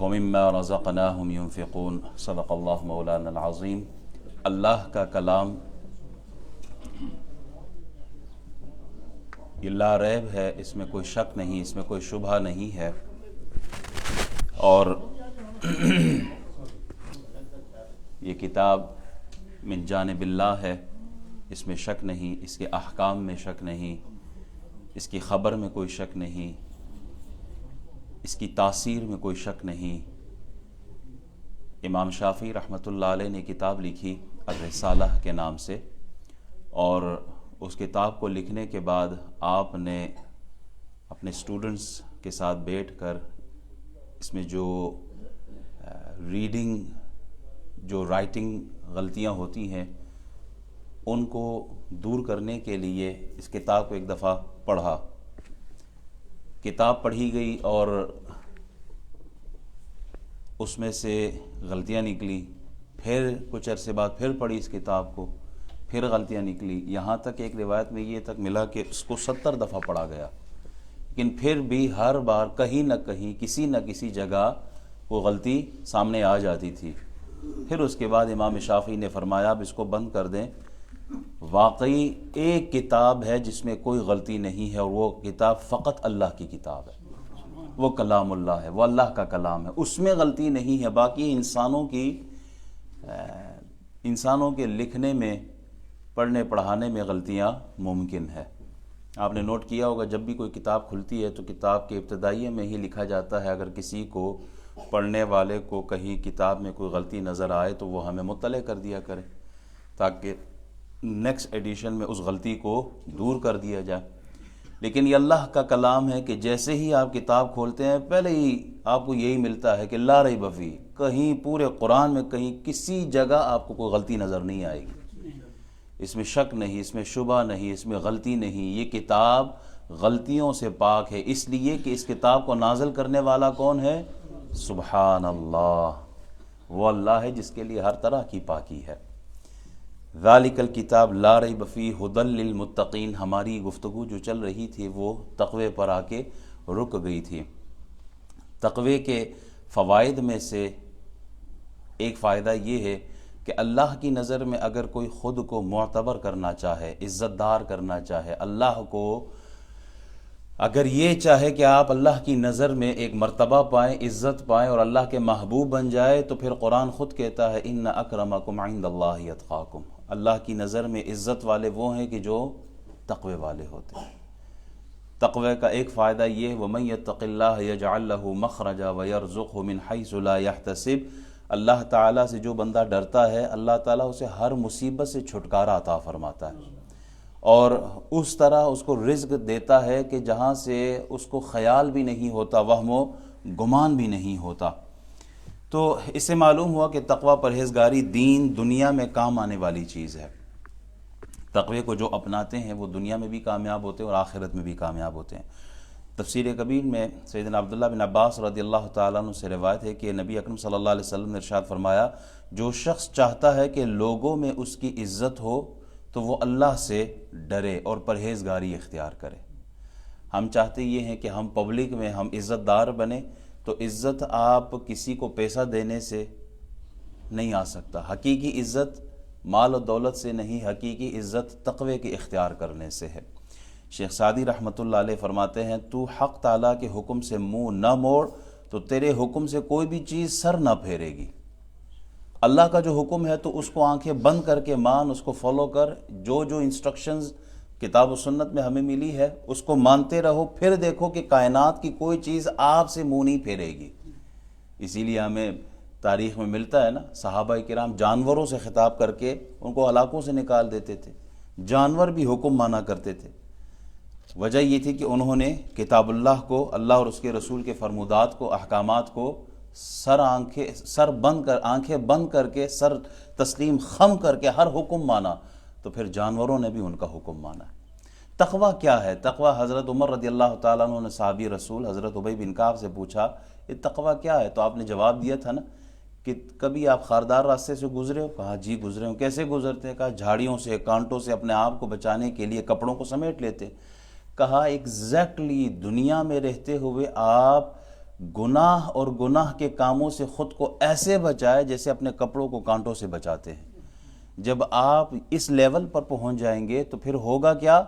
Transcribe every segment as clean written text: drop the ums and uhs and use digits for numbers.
وَمِمَّا رَزَقْنَاهُمْ يُنْفِقُونَ صدق اللہ مولانا العظیم۔ اللہ کا کلام یہ لا ریب ہے، اس میں کوئی شک نہیں، اس میں کوئی شبہ نہیں ہے، اور یہ کتاب من جانب اللہ ہے، اس میں شک نہیں، اس کے احکام میں شک نہیں، اس کی خبر میں کوئی شک نہیں، اس کی تاثیر میں کوئی شک نہیں۔ امام شافعی رحمۃ اللہ علیہ نے کتاب لکھی الرسالہ کے نام سے، اور اس کتاب کو لکھنے کے بعد آپ نے اپنے اسٹوڈنٹس کے ساتھ بیٹھ کر اس میں جو ریڈنگ جو رائٹنگ غلطیاں ہوتی ہیں ان کو دور کرنے کے لیے اس کتاب کو ایک دفعہ پڑھا۔ کتاب پڑھی گئی اور اس میں سے غلطیاں نکلی، پھر کچھ عرصے بعد پھر پڑھی اس کتاب کو، پھر غلطیاں نکلی، یہاں تک ایک روایت میں یہ تک ملا کہ اس کو 70 دفعہ پڑھا گیا، لیکن پھر بھی ہر بار کہیں نہ کہیں کسی نہ کسی جگہ وہ غلطی سامنے آ جاتی تھی۔ پھر اس کے بعد امام شافعی نے فرمایا اب اس کو بند کر دیں، واقعی ایک کتاب ہے جس میں کوئی غلطی نہیں ہے، اور وہ کتاب فقط اللہ کی کتاب ہے، وہ کلام اللہ ہے، وہ اللہ کا کلام ہے، اس میں غلطی نہیں ہے۔ باقی انسانوں کے لکھنے میں، پڑھنے پڑھانے میں غلطیاں ممکن ہے۔ آپ نے نوٹ کیا ہوگا جب بھی کوئی کتاب کھلتی ہے تو کتاب کے ابتدائیے میں ہی لکھا جاتا ہے اگر کسی کو پڑھنے والے کو کہیں کتاب میں کوئی غلطی نظر آئے تو وہ ہمیں مطلع کر دیا کرے تاکہ نیکسٹ ایڈیشن میں اس غلطی کو دور کر دیا جائے۔ لیکن یہ اللہ کا کلام ہے کہ جیسے ہی آپ کتاب کھولتے ہیں پہلے ہی آپ کو یہی ملتا ہے کہ لا ریب فیہ، کہیں پورے قرآن میں کہیں کسی جگہ آپ کو کوئی غلطی نظر نہیں آئے گی، اس میں شک نہیں، اس میں شبہ نہیں، اس میں غلطی نہیں۔ یہ کتاب غلطیوں سے پاک ہے، اس لیے کہ اس کتاب کو نازل کرنے والا کون ہے؟ سبحان اللہ، وہ اللہ ہے جس کے لیے ہر طرح کی پاکی ہے۔ ذالک الکتاب لا ریب فیہ ھدی للمتقین، ہماری گفتگو جو چل رہی تھی وہ تقوی پر آ کے رک گئی تھی۔ تقوی کے فوائد میں سے ایک فائدہ یہ ہے کہ اللہ کی نظر میں اگر کوئی خود کو معتبر کرنا چاہے، عزت دار کرنا چاہے، اللہ کو اگر یہ چاہے کہ آپ اللہ کی نظر میں ایک مرتبہ پائیں، عزت پائیں اور اللہ کے محبوب بن جائے، تو پھر قرآن خود کہتا ہے ان اکرمکم عند اللہ اتقاکم، اللہ کی نظر میں عزت والے وہ ہیں کہ جو تقوی والے ہوتے ہیں۔ تقوی کا ایک فائدہ یہ ہے وَمَن يَتَّقِ اللَّهَ يَجْعَلْ لَهُ مَخْرَجًا وَيَرْزُقْهُ مِنْ حَيْثُ لَا يَحْتَسِبُ، اللہ تعالیٰ سے جو بندہ ڈرتا ہے اللہ تعالیٰ اسے ہر مصیبت سے چھٹکارا عطا فرماتا ہے، اور اس طرح اس کو رزق دیتا ہے کہ جہاں سے اس کو خیال بھی نہیں ہوتا، وہم و گمان بھی نہیں ہوتا۔ تو اس سے معلوم ہوا کہ تقوی پرہیزگاری دین دنیا میں کام آنے والی چیز ہے۔ تقوی کو جو اپناتے ہیں وہ دنیا میں بھی کامیاب ہوتے ہیں اور آخرت میں بھی کامیاب ہوتے ہیں۔ تفسیر کبیر میں سیدنا عبداللہ بن عباس رضی اللہ تعالیٰ عنہ سے روایت ہے کہ نبی اکرم صلی اللہ علیہ وسلم نے ارشاد فرمایا جو شخص چاہتا ہے کہ لوگوں میں اس کی عزت ہو تو وہ اللہ سے ڈرے اور پرہیزگاری اختیار کرے۔ ہم چاہتے یہ ہیں کہ ہم پبلک میں ہم عزت دار بنیں، تو عزت آپ کسی کو پیسہ دینے سے نہیں آ سکتا، حقیقی عزت مال و دولت سے نہیں، حقیقی عزت تقوی کے اختیار کرنے سے ہے۔ شیخ سعدی رحمۃ اللہ علیہ فرماتے ہیں تو حق تعالیٰ کے حکم سے منہ نہ موڑ تو تیرے حکم سے کوئی بھی چیز سر نہ پھیرے گی۔ اللہ کا جو حکم ہے تو اس کو آنکھیں بند کر کے مان، اس کو فالو کر، جو جو انسٹرکشنز کتاب و سنت میں ہمیں ملی ہے اس کو مانتے رہو، پھر دیکھو کہ کائنات کی کوئی چیز آپ سے منہ نہیں پھیرے گی۔ اسی لیے ہمیں تاریخ میں ملتا ہے نا، صحابہ کرام جانوروں سے خطاب کر کے ان کو ہلاکوں سے نکال دیتے تھے، جانور بھی حکم مانا کرتے تھے۔ وجہ یہ تھی کہ انہوں نے کتاب اللہ کو، اللہ اور اس کے رسول کے فرمودات کو، احکامات کو آنکھیں بند کر کے، سر تسلیم خم کر کے ہر حکم مانا، تو پھر جانوروں نے بھی ان کا حکم مانا ہے۔ تقوی کیا ہے؟ تقوی حضرت عمر رضی اللہ تعالیٰ عنہ نے صحابی رسول حضرت ابی بن کعب سے پوچھا یہ تقوی کیا ہے؟ تو آپ نے جواب دیا تھا نا کہ کبھی آپ خاردار راستے سے گزرے ہو؟ کہا جی گزرے ہوں۔ کیسے گزرتے ہیں؟ کہا جھاڑیوں سے، کانٹوں سے اپنے آپ کو بچانے کے لیے کپڑوں کو سمیٹ لیتے۔ کہا ایگزیکٹلی دنیا میں رہتے ہوئے آپ گناہ اور گناہ کے کاموں سے خود کو ایسے بچائے جیسے اپنے کپڑوں کو کانٹوں سے بچاتے ہیں۔ جب آپ اس لیول پر پہنچ جائیں گے تو پھر ہوگا کیا؟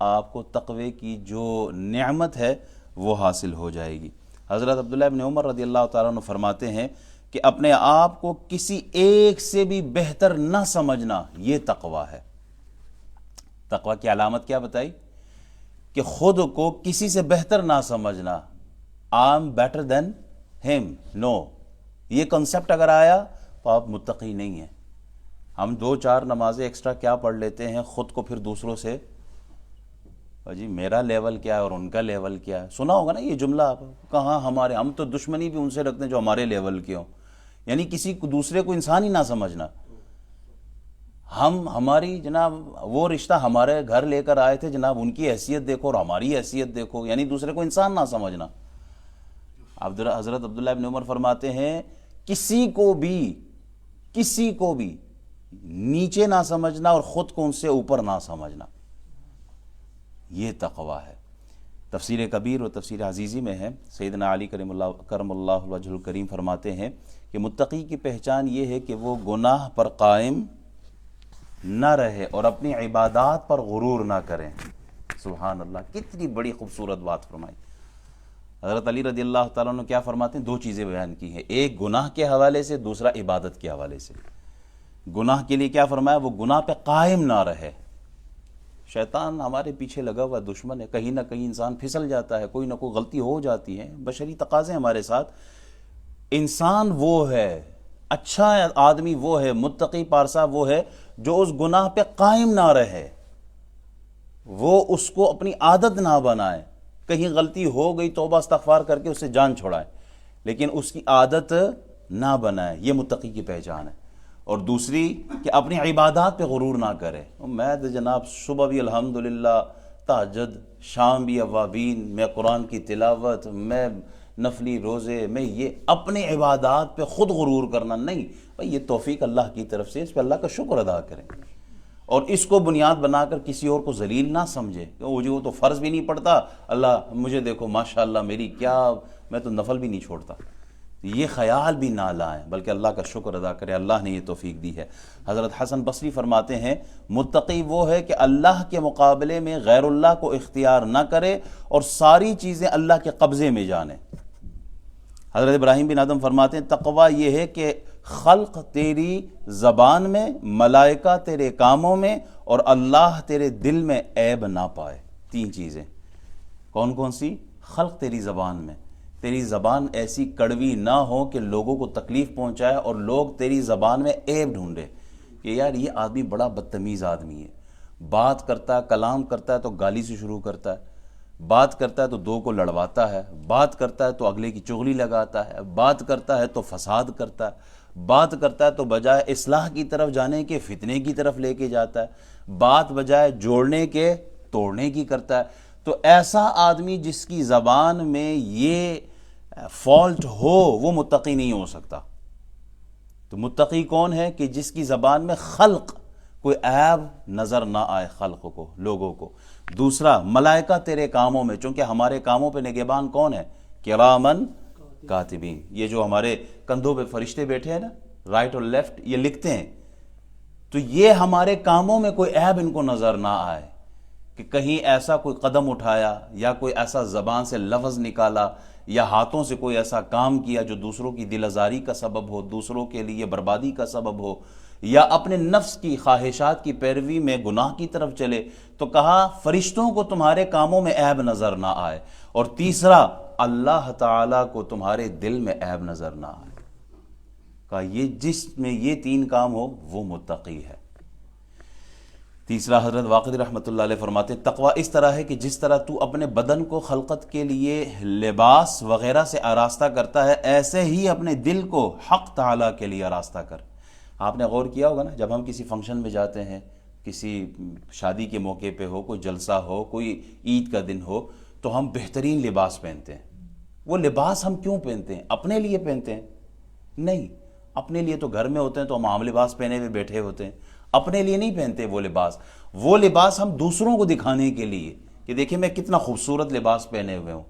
آپ کو تقوی کی جو نعمت ہے وہ حاصل ہو جائے گی۔ حضرت عبداللہ ابن عمر رضی اللہ تعالیٰ عنہ فرماتے ہیں کہ اپنے آپ کو کسی ایک سے بھی بہتر نہ سمجھنا، یہ تقوی ہے۔ تقوی کی علامت کیا بتائی؟ کہ خود کو کسی سے بہتر نہ سمجھنا، I am better than him. No. یہ کنسپٹ اگر آیا تو آپ متقی نہیں ہیں۔ ہم 2-4 نمازیں ایکسٹرا کیا پڑھ لیتے ہیں، خود کو پھر دوسروں سے جی میرا لیول کیا ہے اور ان کا لیول کیا ہے۔ سنا ہوگا نا یہ جملہ آپ، کہاں ہم تو دشمنی بھی ان سے رکھتے ہیں جو ہمارے لیول کے ہوں، یعنی کسی دوسرے کو انسان ہی نہ سمجھنا۔ ہماری جناب وہ رشتہ ہمارے گھر لے کر آئے تھے جناب، ان کی حیثیت دیکھو اور ہماری حیثیت دیکھو، یعنی دوسرے کو انسان نہ سمجھنا۔ حضرت عبداللہ ابن عمر فرماتے ہیں کسی کو بھی نیچے نہ سمجھنا اور خود کو ان سے اوپر نہ سمجھنا، یہ تقوی ہے۔ تفسیر کبیر اور تفسیر عزیزی میں ہے، سیدنا علی کرم اللہ وجہ الکریم فرماتے ہیں کہ متقی کی پہچان یہ ہے کہ وہ گناہ پر قائم نہ رہے اور اپنی عبادات پر غرور نہ کریں۔ سبحان اللہ، کتنی بڑی خوبصورت بات فرمائی۔ حضرت علی رضی اللہ تعالیٰ عنہ کیا فرماتے ہیں؟ 2 چیزیں بیان کی ہیں، ایک گناہ کے حوالے سے، دوسرا عبادت کے حوالے سے۔ گناہ کے لیے کیا فرمایا؟ وہ گناہ پہ قائم نہ رہے۔ شیطان ہمارے پیچھے لگا ہوا دشمن ہے، کہیں نہ کہیں انسان پھسل جاتا ہے، کوئی نہ کوئی غلطی ہو جاتی ہے، بشری تقاضے ہمارے ساتھ۔ انسان وہ ہے، اچھا آدمی وہ ہے، متقی پارسا وہ ہے جو اس گناہ پہ قائم نہ رہے، وہ اس کو اپنی عادت نہ بنائے۔ کہیں غلطی ہو گئی توبہ استغفار کر کے اسے جان چھوڑائے، لیکن اس کی عادت نہ بنائے، یہ متقی کی پہچان ہے۔ اور دوسری کہ اپنی عبادات پہ غرور نہ کرے۔ میں تو جناب صبح بھی الحمدللہ، تہجد، شام بھی اوابین، میں قرآن کی تلاوت، میں نفلی روزے، میں یہ اپنی عبادات پہ خود غرور کرنا نہیں بھائی، یہ توفیق اللہ کی طرف سے، اس پہ اللہ کا شکر ادا کریں اور اس کو بنیاد بنا کر کسی اور کو ذلیل نہ سمجھے کہ وہ تو فرض بھی نہیں پڑتا، اللہ مجھے دیکھو ماشاءاللہ میری کیا، میں تو نفل بھی نہیں چھوڑتا، یہ خیال بھی نہ لائیں بلکہ اللہ کا شکر ادا کرے، اللہ نے یہ توفیق دی ہے۔ حضرت حسن بصری فرماتے ہیں متقی وہ ہے کہ اللہ کے مقابلے میں غیر اللہ کو اختیار نہ کرے اور ساری چیزیں اللہ کے قبضے میں جانے۔ حضرت ابراہیم بن آدم فرماتے ہیں تقوی یہ ہے کہ خلق تیری زبان میں، ملائکہ تیرے کاموں میں اور اللہ تیرے دل میں عیب نہ پائے۔ 3 چیزیں کون کون سی؟ خلق تیری زبان میں، تیری زبان ایسی کڑوی نہ ہو کہ لوگوں کو تکلیف پہنچائے اور لوگ تیری زبان میں عیب ڈھونڈے کہ یار یہ آدمی بڑا بدتمیز آدمی ہے، بات کرتا ہے، کلام کرتا ہے تو گالی سے شروع کرتا ہے، بات کرتا ہے تو 2 کو لڑواتا ہے، بات کرتا ہے تو اگلے کی چغلی لگاتا ہے، بات کرتا ہے تو فساد کرتا ہے، بات کرتا ہے تو بجائے اصلاح کی طرف جانے کے فتنے کی طرف لے کے جاتا ہے، بات بجائے جوڑنے کے توڑنے کی کرتا ہے۔ تو ایسا آدمی جس کی زبان میں یہ فالٹ ہو وہ متقی نہیں ہو سکتا۔ تو متقی کون ہے؟ کہ جس کی زبان میں خلق کوئی عیب نظر نہ آئے خلق کو، لوگوں کو۔ دوسرا ملائکہ تیرے کاموں میں، چونکہ ہمارے کاموں پہ نگہبان کون ہے؟ کرامن کاتبین، یہ جو ہمارے کندھوں پہ فرشتے بیٹھے ہیں نا، رائٹ اور لیفٹ، یہ لکھتے ہیں، تو یہ ہمارے کاموں میں کوئی عیب ان کو نظر نہ آئے کہ کہیں ایسا کوئی قدم اٹھایا یا کوئی ایسا زبان سے لفظ نکالا یا ہاتھوں سے کوئی ایسا کام کیا جو دوسروں کی دل آزاری کا سبب ہو، دوسروں کے لیے بربادی کا سبب ہو، یا اپنے نفس کی خواہشات کی پیروی میں گناہ کی طرف چلے، تو کہا فرشتوں کو تمہارے کاموں میں عیب نظر نہ آئے، اور تیسرا اللہ تعالیٰ کو تمہارے دل میں عیب نظر نہ آئے۔ کہا یہ جس میں یہ 3 کام ہو وہ متقی ہے۔ تیسرا حضرت واقدی رحمۃ اللہ علیہ فرماتے ہیں تقوی اس طرح ہے کہ جس طرح تو اپنے بدن کو خلقت کے لیے لباس وغیرہ سے آراستہ کرتا ہے، ایسے ہی اپنے دل کو حق تعالیٰ کے لیے آراستہ کر۔ آپ نے غور کیا ہوگا نا، جب ہم کسی فنکشن میں جاتے ہیں، کسی شادی کے موقع پہ ہو، کوئی جلسہ ہو، کوئی عید کا دن ہو، تو ہم بہترین لباس پہنتے ہیں۔ وہ لباس ہم کیوں پہنتے ہیں؟ اپنے لیے پہنتے ہیں؟ نہیں، اپنے لیے تو گھر میں ہوتے ہیں تو ہم عام لباس پہنے ہوئے بیٹھے ہوتے ہیں، اپنے لیے نہیں پہنتے وہ لباس ہم دوسروں کو دکھانے کے لیے کہ دیکھیں میں کتنا خوبصورت لباس پہنے ہوئے ہوں،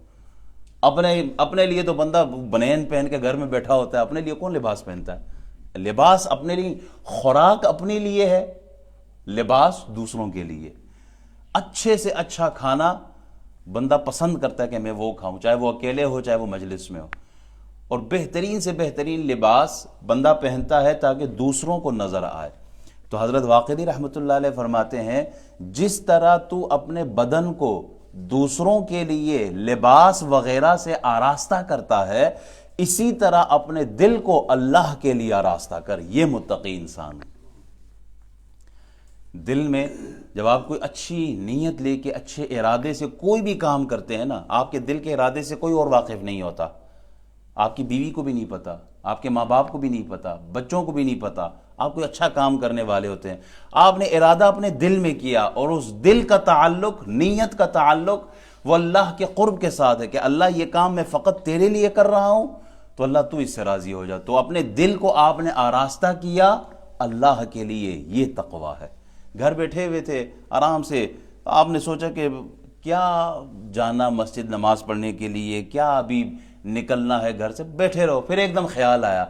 اپنے لیے تو بندہ بنین پہن کے گھر میں بیٹھا ہوتا ہے، اپنے لیے کون لباس پہنتا ہے؟ لباس اپنے لیے، خوراک اپنے لیے ہے، لباس دوسروں کے لیے۔ اچھے سے اچھا کھانا بندہ پسند کرتا ہے کہ میں وہ کھاؤں، چاہے وہ اکیلے ہو چاہے وہ مجلس میں ہو، اور بہترین سے بہترین لباس بندہ پہنتا ہے تاکہ دوسروں کو نظر آئے۔ تو حضرت واقدی رحمۃ اللہ علیہ فرماتے ہیں جس طرح تو اپنے بدن کو دوسروں کے لیے لباس وغیرہ سے آراستہ کرتا ہے، اسی طرح اپنے دل کو اللہ کے لیے آراستہ کر، یہ متقی انسان۔ دل میں جب آپ کوئی اچھی نیت لے کے اچھے ارادے سے کوئی بھی کام کرتے ہیں نا، آپ کے دل کے ارادے سے کوئی اور واقف نہیں ہوتا، آپ کی بیوی کو بھی نہیں پتا، آپ کے ماں باپ کو بھی نہیں پتا، بچوں کو بھی نہیں پتا، آپ کوئی اچھا کام کرنے والے ہوتے ہیں، آپ نے ارادہ اپنے دل میں کیا، اور اس دل کا تعلق، نیت کا تعلق وہ اللہ کے قرب کے ساتھ ہے کہ اللہ یہ کام میں فقط تیرے لیے کر رہا ہوں، تو اللہ تو اس سے راضی ہو جا۔ تو اپنے دل کو آپ نے آراستہ کیا اللہ کے لیے، یہ تقویٰ ہے۔ گھر بیٹھے ہوئے تھے آرام سے، آپ نے سوچا کہ کیا جانا مسجد نماز پڑھنے کے لیے، کیا ابھی نکلنا ہے گھر سے، بیٹھے رہو، پھر ایک دم خیال آیا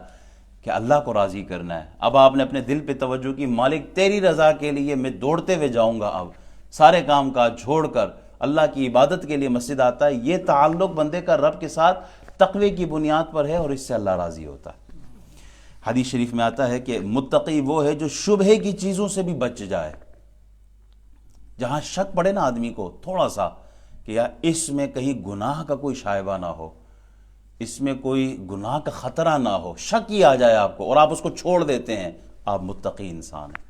کہ اللہ کو راضی کرنا ہے۔ اب آپ نے اپنے دل پہ توجہ کی، مالک تیری رضا کے لیے میں دوڑتے ہوئے جاؤں گا، اب سارے کام کاج چھوڑ کر اللہ کی عبادت کے لیے مسجد آتا ہے۔ یہ تعلق بندے کا رب کے ساتھ تقوی کی بنیاد پر ہے، اور اس سے اللہ راضی ہوتا ہے۔ حدیث شریف میں آتا ہے کہ متقی وہ ہے جو شبہ کی چیزوں سے بھی بچ جائے۔ جہاں شک پڑے نا آدمی کو تھوڑا سا کہ یار اس میں کہیں گناہ کا کوئی شائبہ نہ ہو، اس میں کوئی گناہ کا خطرہ نہ ہو، شک ہی آ جائے آپ کو اور آپ اس کو چھوڑ دیتے ہیں، آپ متقی انسان ہیں۔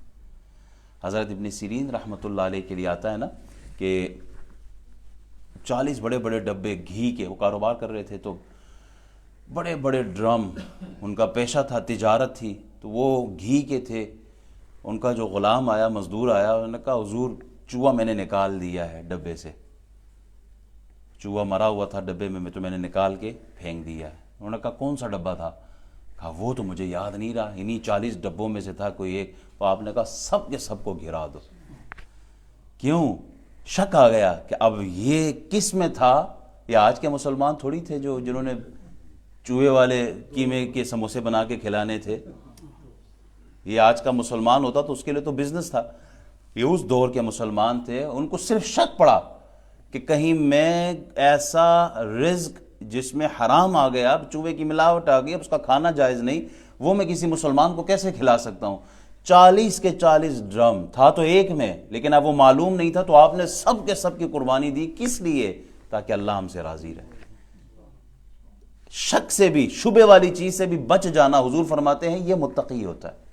حضرت ابن سیرین رحمۃ اللہ علیہ کے لیے آتا ہے نا کہ 40 بڑے بڑے ڈبے گھی کے، وہ کاروبار کر رہے تھے، تو بڑے بڑے ڈرم، ان کا پیشہ تھا، تجارت تھی، تو وہ گھی کے تھے۔ ان کا جو غلام آیا، مزدور آیا، انہوں نے کہا حضور چوہا میں نے نکال دیا ہے ڈبے سے، چوہا مرا ہوا تھا ڈبے میں نے نکال کے پھینک دیا ہے۔ انہوں نے کہا کون سا ڈبہ تھا؟ کہا وہ تو مجھے یاد نہیں رہا، انہی 40 ڈبوں میں سے تھا کوئی ایک۔ تو آپ نے کہا سب کے سب کو گرا دو۔ کیوں؟ شک آ گیا کہ اب یہ کس میں تھا؟ یہ آج کے مسلمان تھوڑی تھے جنہوں نے چوہے والے قیمے کے سموسے بنا کے کھلانے تھے۔ یہ آج کا مسلمان ہوتا تو اس کے لیے تو بزنس تھا، یہ اس دور کے مسلمان تھے۔ ان کو صرف شک پڑا کہ کہیں میں ایسا رزق جس میں حرام آ گیا، اب چوہے کی ملاوٹ آ گئی، اب اس کا کھانا جائز نہیں، وہ میں کسی مسلمان کو کیسے کھلا سکتا ہوں۔ 40 کے 40 ڈرم تھا تو ایک میں، لیکن اب وہ معلوم نہیں تھا، تو آپ نے سب کے سب کی قربانی دی۔ کس لیے؟ تاکہ اللہ ہم سے راضی رہے۔ شک سے بھی، شبہ والی چیز سے بھی بچ جانا، حضور فرماتے ہیں یہ متقی ہوتا ہے۔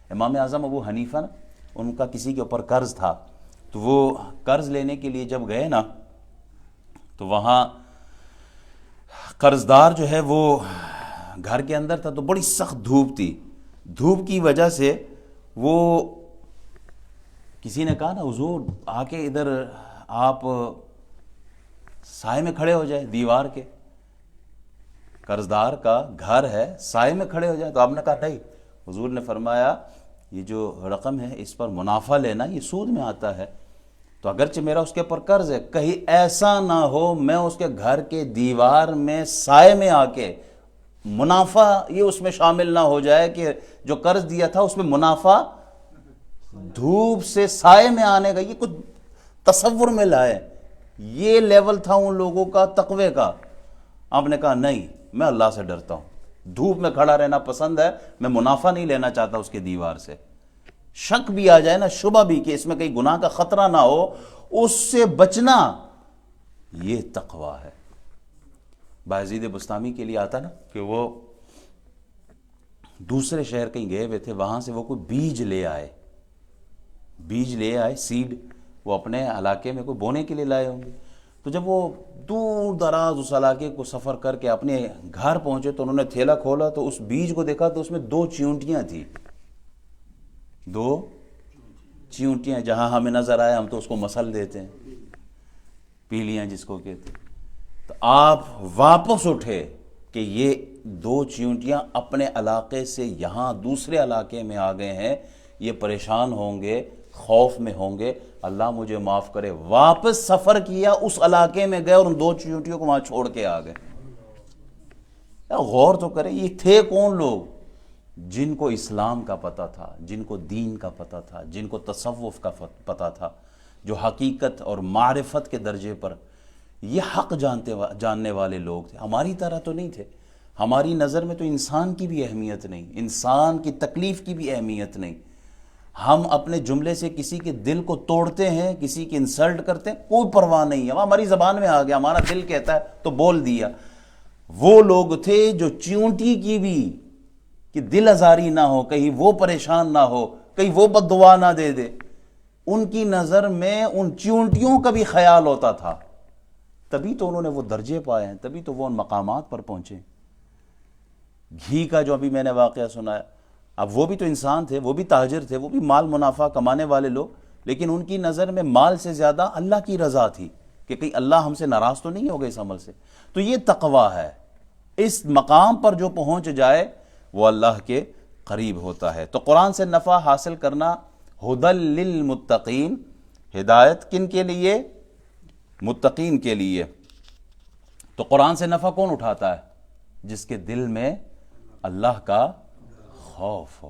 امام اعظم ابو حنیفہ نا، ان کا کسی کے اوپر قرض تھا، تو وہ قرض لینے کے لیے جب گئے نا، تو وہاں قرضدار جو ہے وہ گھر کے اندر تھا، تو بڑی سخت دھوپ تھی، دھوپ کی وجہ سے وہ کسی نے کہا نا حضور آ کے ادھر آپ سائے میں کھڑے ہو جائے، دیوار کے، قرضدار کا گھر ہے، سائے میں کھڑے ہو جائے۔ تو آپ نے کہا نہیں، حضور نے فرمایا یہ جو رقم ہے اس پر منافع لینا یہ سود میں آتا ہے، تو اگرچہ میرا اس کے اوپر قرض ہے، کہیں ایسا نہ ہو میں اس کے گھر کے دیوار میں سائے میں آ کے منافع یہ اس میں شامل نہ ہو جائے کہ جو قرض دیا تھا اس میں منافع دھوپ سے سائے میں آنے کا، یہ کچھ تصور میں لائے۔ یہ لیول تھا ان لوگوں کا تقوی کا۔ آپ نے کہا نہیں، میں اللہ سے ڈرتا ہوں، دھوپ میں کھڑا رہنا پسند ہے، میں منافع نہیں لینا چاہتا اس کے دیوار سے۔ شک بھی آ جائے نا، شبہ بھی کہ اس میں کہیں گناہ کا خطرہ نہ ہو، اس سے بچنا، یہ تقوی ہے۔ بایزید بستامی کے لیے آتا نا کہ وہ دوسرے شہر کہیں گئے ہوئے تھے، وہاں سے وہ کوئی بیج لے آئے، سیڈ، وہ اپنے علاقے میں کوئی بونے کے لیے لائے ہوں گے۔ تو جب وہ دور دراز اس علاقے کو سفر کر کے اپنے گھر پہنچے تو انہوں نے تھیلا کھولا تو اس بیج کو دیکھا تو اس میں 2 چیونٹیاں تھیں، 2 چیونٹیاں، جہاں ہمیں نظر آئے ہم تو اس کو مسل دیتے ہیں، پیلیاں جس کو کہتے ہیں۔ تو آپ واپس اٹھے کہ یہ 2 چیونٹیاں اپنے علاقے سے یہاں دوسرے علاقے میں آ گئے ہیں، یہ پریشان ہوں گے، خوف میں ہوں گے، اللہ مجھے معاف کرے۔ واپس سفر کیا، اس علاقے میں گئے اور ان 2 چیونٹیوں کو وہاں چھوڑ کے آ گئے۔ غور تو کریں یہ تھے کون لوگ جن کو اسلام کا پتہ تھا، جن کو دین کا پتہ تھا، جن کو تصوف کا پتہ تھا، جو حقیقت اور معرفت کے درجے پر یہ حق جاننے والے لوگ تھے۔ ہماری طرح تو نہیں تھے، ہماری نظر میں تو انسان کی بھی اہمیت نہیں، انسان کی تکلیف کی بھی اہمیت نہیں۔ ہم اپنے جملے سے کسی کے دل کو توڑتے ہیں، کسی کی انسلٹ کرتے ہیں، کوئی پرواہ نہیں ہے، ہماری زبان میں آ گیا، ہمارا دل کہتا ہے تو بول دیا۔ وہ لوگ تھے جو چیونٹی کی بھی کہ دل آزاری نہ ہو، کہیں وہ پریشان نہ ہو، کہیں وہ بد دعا نہ دے دے، ان کی نظر میں ان چیونٹیوں کا بھی خیال ہوتا تھا، تبھی تو انہوں نے وہ درجے پائے ہیں، تبھی تو وہ ان مقامات پر پہنچے۔ گھی کا جو ابھی میں نے واقعہ سنایا، اب وہ بھی تو انسان تھے، وہ بھی تاجر تھے، وہ بھی مال منافع کمانے والے لوگ، لیکن ان کی نظر میں مال سے زیادہ اللہ کی رضا تھی کہ کہیں اللہ ہم سے ناراض تو نہیں ہوگا اس عمل سے۔ تو یہ تقویٰ ہے، اس مقام پر جو پہنچ جائے وہ اللہ کے قریب ہوتا ہے۔ تو قرآن سے نفع حاصل کرنا ہدی للمتقین، ہدایت کن کے لیے؟ متقین کے لیے۔ تو قرآن سے نفع کون اٹھاتا ہے؟ جس کے دل میں اللہ کا خوف ہو۔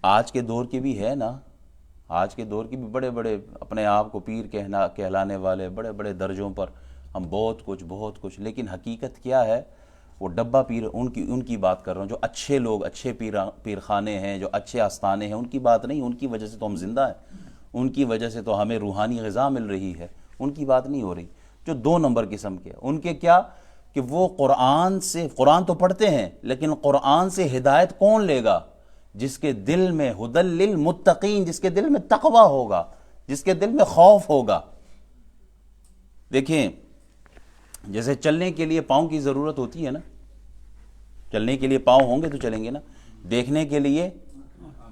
آج کے دور کی بھی ہے نا، آج کے دور کی بھی بڑے بڑے اپنے آپ کو پیر کہلانے والے بڑے بڑے درجوں پر، ہم بہت کچھ، لیکن حقیقت کیا ہے؟ وہ ڈبہ پیر، ان کی بات کر رہا ہوں، جو اچھے لوگ، اچھے پیرخانے ہیں، جو اچھے آستانے ہیں، ان کی بات نہیں۔ ان کی وجہ سے تو ہم زندہ ہیں، ان کی وجہ سے تو ہمیں روحانی غذا مل رہی ہے، ان کی بات نہیں ہو رہی۔ جو 2 نمبر قسم کے، ان کے کیا کہ وہ قرآن تو پڑھتے ہیں، لیکن قرآن سے ہدایت کون لے گا؟ جس کے دل میں ہدی للمتقین، جس کے دل میں تقویٰ ہوگا، جس کے دل میں خوف ہوگا۔ دیکھیں، جیسے چلنے کے لیے پاؤں کی ضرورت ہوتی ہے نا، چلنے کے لیے پاؤں ہوں گے تو چلیں گے نا، دیکھنے کے لیے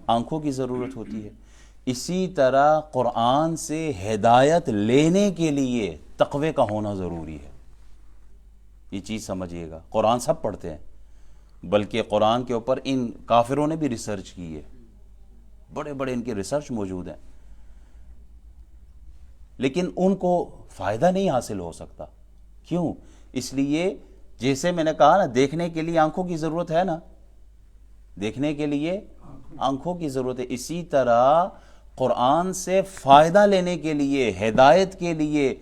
آنکھوں کی ضرورت ہوتی ہے، اسی طرح قرآن سے ہدایت لینے کے لیے تقوی کا ہونا ضروری ہے۔ یہ چیز سمجھیے گا، قرآن سب پڑھتے ہیں، بلکہ قرآن کے اوپر ان کافروں نے بھی ریسرچ کی ہے، بڑے بڑے ان کے ریسرچ موجود ہیں، لیکن ان کو فائدہ نہیں حاصل ہو سکتا۔ کیوں؟ اس لیے جیسے میں نے کہا نا، دیکھنے کے لیے آنکھوں کی ضرورت ہے نا، دیکھنے کے لیے آنکھوں کی ضرورت ہے، اسی طرح قرآن سے فائدہ لینے کے لیے، ہدایت کے لیے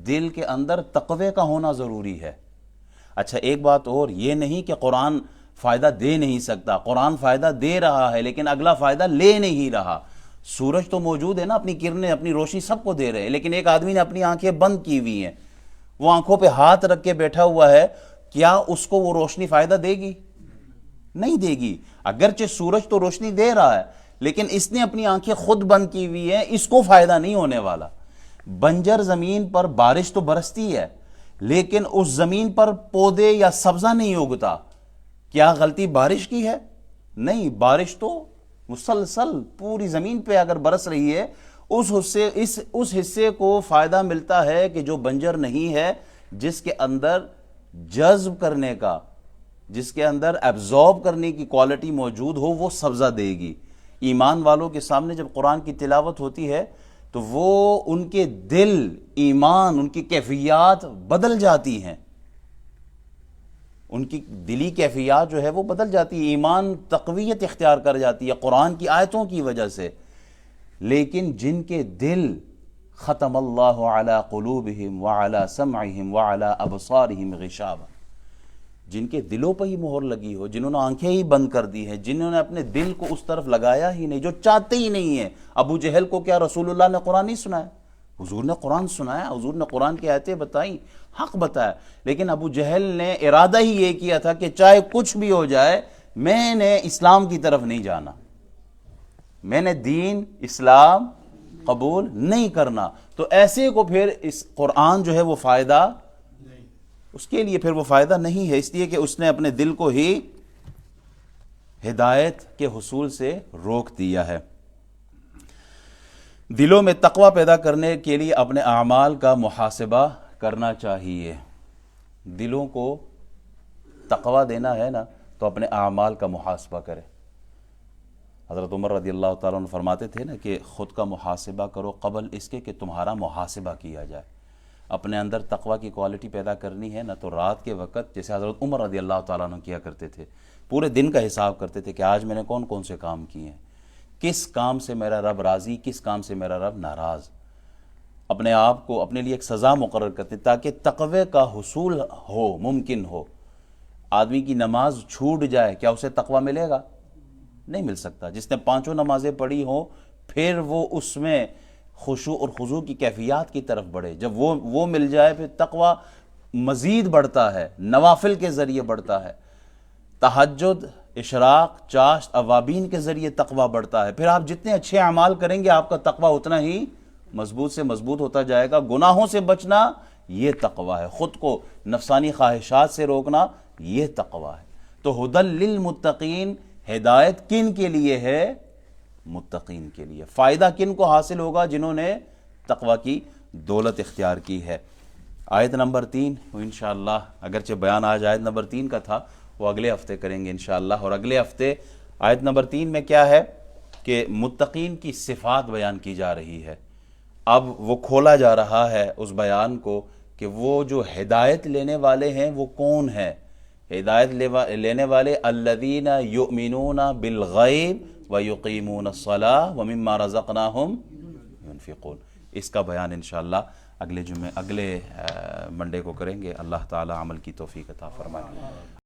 دل کے اندر تقوی کا ہونا ضروری ہے۔ اچھا ایک بات اور، یہ نہیں کہ قرآن فائدہ دے نہیں سکتا، قرآن فائدہ دے رہا ہے لیکن اگلا فائدہ لے نہیں رہا۔ سورج تو موجود ہے نا، اپنی کرنیں، اپنی روشنی سب کو دے رہے ہیں، لیکن ایک آدمی نے اپنی آنکھیں بند کی ہوئی ہیں، وہ آنکھوں پہ ہاتھ رکھ کے بیٹھا ہوا ہے، کیا اس کو وہ روشنی فائدہ دے گی؟ نہیں دے گی۔ اگرچہ سورج تو روشنی دے رہا ہے، لیکن اس نے اپنی آنکھیں خود بند کی ہوئی ہیں، اس کو فائدہ نہیں ہونے والا۔ بنجر زمین پر بارش تو برستی ہے، لیکن اس زمین پر پودے یا سبزہ نہیں اگتا۔ کیا غلطی بارش کی ہے؟ نہیں، بارش تو مسلسل پوری زمین پہ اگر برس رہی ہے، اس حصے کو فائدہ ملتا ہے کہ جو بنجر نہیں ہے، جس کے اندر جذب کرنے کا، جس کے اندر ایبزارب کرنے کی کوالٹی موجود ہو، وہ سبزہ دے گی۔ ایمان والوں کے سامنے جب قرآن کی تلاوت ہوتی ہے تو وہ ان کے دل، ایمان، ان کی کیفیات بدل جاتی ہیں، ان کی دلی کیفیات جو ہے وہ بدل جاتی ہے، ایمان تقویت اختیار کر جاتی ہے قرآن کی آیتوں کی وجہ سے۔ لیکن جن کے دل ختم اللہ علی قلوبہم وعلی سمعہم وعلی ابصارہم غشاوہ، جن کے دلوں پہ ہی مہر لگی ہو، جنہوں نے آنکھیں ہی بند کر دی ہیں، جنہوں نے اپنے دل کو اس طرف لگایا ہی نہیں، جو چاہتے ہی نہیں ہیں۔ ابو جہل کو کیا رسول اللہ نے قرآن نہیں سنایا؟ حضور نے قرآن سنایا، حضور نے قرآن کی آیتیں بتائیں، حق بتایا، لیکن ابو جہل نے ارادہ ہی یہ کیا تھا کہ چاہے کچھ بھی ہو جائے، میں نے اسلام کی طرف نہیں جانا، میں نے دین اسلام قبول نہیں کرنا۔ تو ایسے کو پھر اس قرآن جو ہے وہ فائدہ، اس کے لیے پھر وہ فائدہ نہیں ہے، اس لیے کہ اس نے اپنے دل کو ہی ہدایت کے حصول سے روک دیا ہے۔ دلوں میں تقوی پیدا کرنے کے لیے اپنے اعمال کا محاسبہ کرنا چاہیے۔ دلوں کو تقوی دینا ہے نا، تو اپنے اعمال کا محاسبہ کرے۔ حضرت عمر رضی اللہ تعالیٰ عنہ فرماتے تھے نا کہ خود کا محاسبہ کرو قبل اس کے کہ تمہارا محاسبہ کیا جائے۔ اپنے اندر تقوی کی کوالٹی پیدا کرنی ہے نا تو رات کے وقت جیسے حضرت عمر رضی اللہ تعالیٰ عنہ کیا کرتے تھے، پورے دن کا حساب کرتے تھے کہ آج میں نے کون کون سے کام کیے ہیں، کس کام سے میرا رب راضی، کس کام سے میرا رب ناراض، اپنے آپ کو اپنے لیے ایک سزا مقرر کرتے تاکہ تقوی کا حصول ہو، ممکن ہو۔ آدمی کی نماز چھوٹ جائے، کیا اسے تقوی ملے گا؟ نہیں مل سکتا۔ جس نے 5 نمازیں پڑھی ہوں پھر وہ اس میں خشوع اور خضوع کی کیفیات کی طرف بڑھے، جب وہ مل جائے پھر تقوی مزید بڑھتا ہے، نوافل کے ذریعے بڑھتا ہے، تہجد، اشراق، چاشت، اوابین کے ذریعے تقوی بڑھتا ہے۔ پھر آپ جتنے اچھے اعمال کریں گے آپ کا تقوی اتنا ہی مضبوط سے مضبوط ہوتا جائے گا۔ گناہوں سے بچنا یہ تقوی ہے، خود کو نفسانی خواہشات سے روکنا یہ تقوی ہے۔ تو ھدی للمتقین، ہدایت کن کے لیے ہے؟ متقین کے لیے۔ فائدہ کن کو حاصل ہوگا؟ جنہوں نے تقوی کی دولت اختیار کی ہے۔ آیت نمبر 3 انشاءاللہ، اگرچہ بیان آج آیت نمبر 3 کا تھا، وہ اگلے ہفتے کریں گے انشاءاللہ۔ اور اگلے ہفتے آیت نمبر 3 میں کیا ہے کہ متقین کی صفات بیان کی جا رہی ہے۔ اب وہ کھولا جا رہا ہے اس بیان کو کہ وہ جو ہدایت لینے والے ہیں وہ کون ہیں۔ ہدایت لینے والے الذین یؤمنون بالغیب ویقیمون الصلاۃ ومما رزقناہم ينفقون۔ اس کا بیان انشاءاللہ اگلے منڈے کو کریں گے۔ اللہ تعالی عمل کی توفیق عطا فرمائے۔